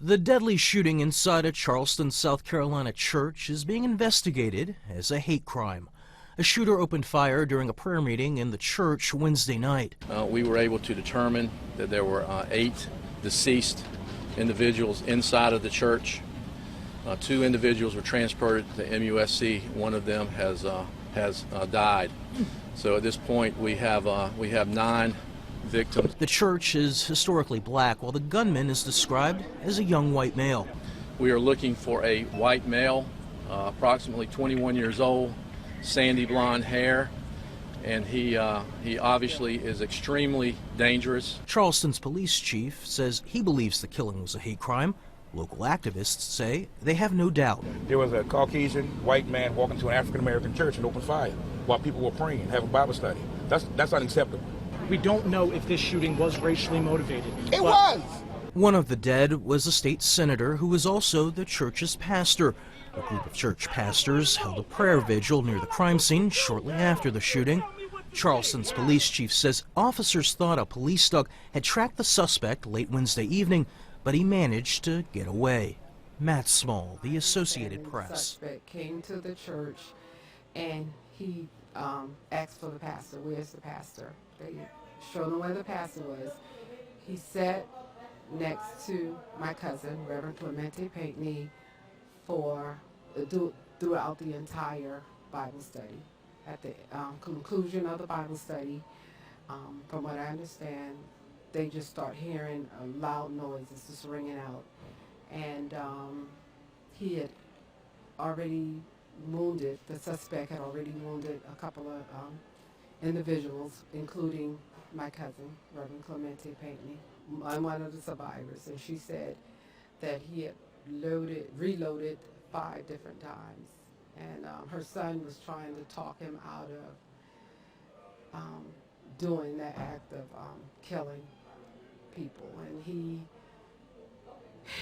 The deadly shooting inside a Charleston, South Carolina church is being investigated as a hate crime. A shooter opened fire during a prayer meeting in the church Wednesday night. We were able to determine that there were 8 deceased individuals inside of the church. 2 individuals were transported to MUSC. One of them has died. So at this point, we have 9 victims. The church is historically black, while the gunman is described as a young white male. We are looking for a white male, approximately 21 years old, sandy blonde hair, and he obviously is extremely dangerous. Charleston's police chief says he believes the killing was a hate crime. Local activists say they have no doubt. There was a Caucasian white man walking to an African-American church and opened fire while people were praying and having Bible study. That's unacceptable. We don't know if this shooting was racially motivated. It was! One of the dead was a state senator who was also the church's pastor. A group of church pastors held a prayer vigil near the crime scene shortly after the shooting. Charleston's police chief says officers thought a police dog had tracked the suspect late Wednesday evening, but he managed to get away. Matt Small, The Associated Press. The suspect came to the church and he asked for the pastor. Where's the pastor? They showed him where the pastor was. He sat next to my cousin, Reverend Clemente Pinckney, throughout the entire Bible study. At the conclusion of the Bible study, from what I understand, they just start hearing loud noises just ringing out. And he had already wounded, the suspect had already wounded a couple of individuals, including my cousin, Reverend Clemente Pinckney. I'm one of the survivors, and she said that he had reloaded 5 different times. And her son was trying to talk him out of doing that act of killing people. And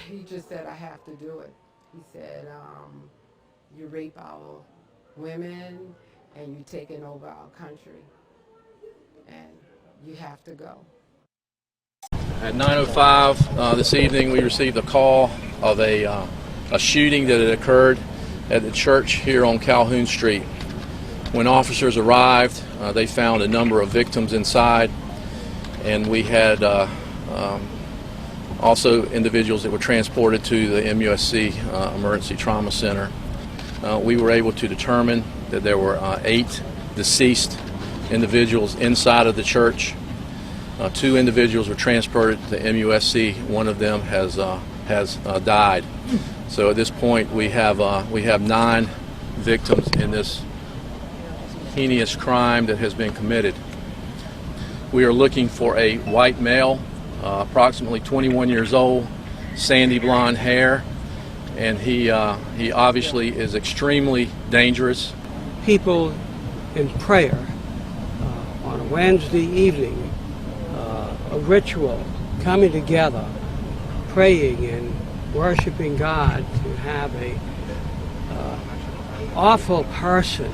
he just said, I have to do it. He said, you rape our women and you're taking over our country. And you have to go. At 9:05 this evening, we received a call of a shooting that had occurred at the church here on Calhoun Street. When officers arrived, they found a number of victims inside, and we had also individuals that were transported to the MUSC Emergency Trauma Center. We were able to determine that there were 8 deceased individuals inside of the church. 2 individuals were transported to MUSC. One of them has died. So at this point, we have 9 victims in this heinous crime that has been committed. We are looking for a white male, approximately 21 years old, sandy blonde hair, and he obviously is extremely dangerous. People in prayer on a Wednesday evening, a ritual, coming together, praying and worshiping God, to have a awful person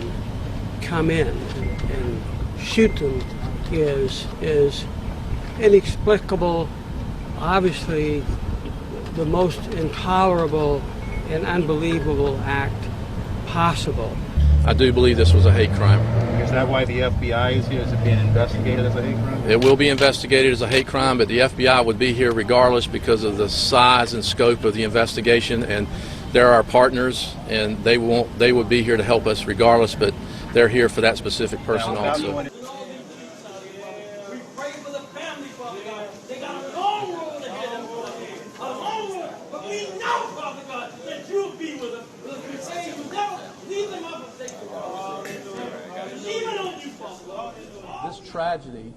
come in and shoot them is inexplicable, obviously the most intolerable and unbelievable act possible. I do believe this was a hate crime. Is that why the FBI is here? Is it being investigated as a hate crime? It will be investigated as a hate crime, but the FBI would be here regardless because of the size and scope of the investigation, and they're our partners, and they would be here to help us regardless, but they're here for that specific person also. This tragedy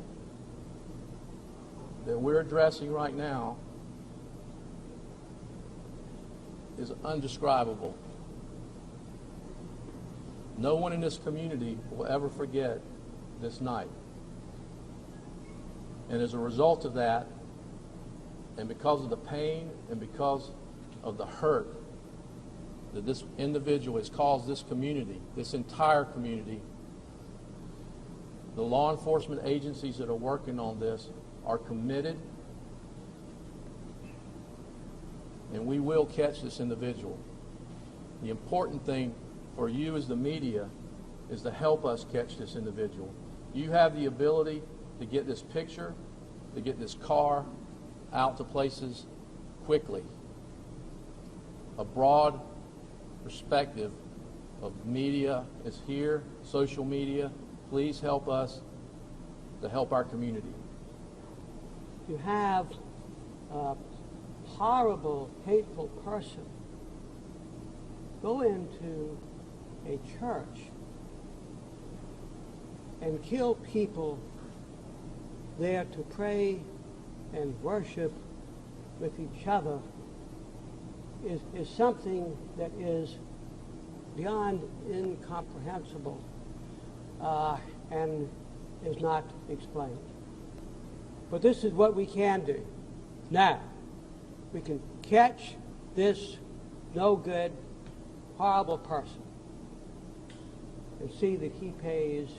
that we're addressing right now is undescribable. No one in this community will ever forget this night. And as a result of that, and because of the pain and because of the hurt that this individual has caused this community, this entire community, the law enforcement agencies that are working on this are committed and we will catch this individual. The important thing for you as the media is to help us catch this individual. You have the ability to get this picture, to get this car out to places quickly. A broad perspective of media is here, social media. Please help us to help our community. You have a horrible, hateful person go into a church and kill people there to pray and worship with each other is something that is beyond incomprehensible and is not explained. But this is what we can do. Now, we can catch this no good, horrible person and see that he pays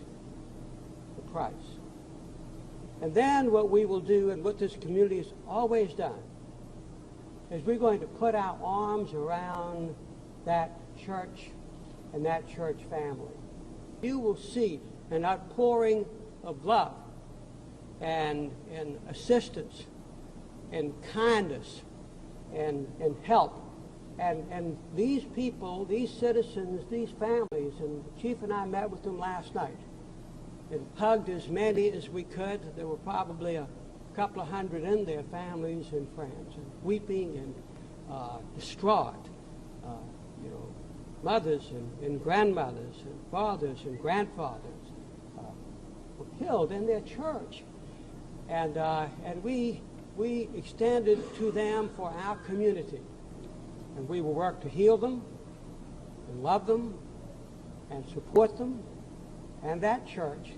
the price. And then what we will do, and what this community has always done, is we're going to put our arms around that church and that church family. You will see an outpouring of love and assistance and kindness and help. And these people, these citizens, these families, and the Chief and I met with them last night and hugged as many as we could. There were probably a couple of hundred in there, families and friends, and weeping and distraught. Mothers and grandmothers and fathers and grandfathers were killed in their church. And we extended to them for our community. And we will work to heal them and love them and support them and that church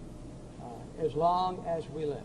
as long as we live.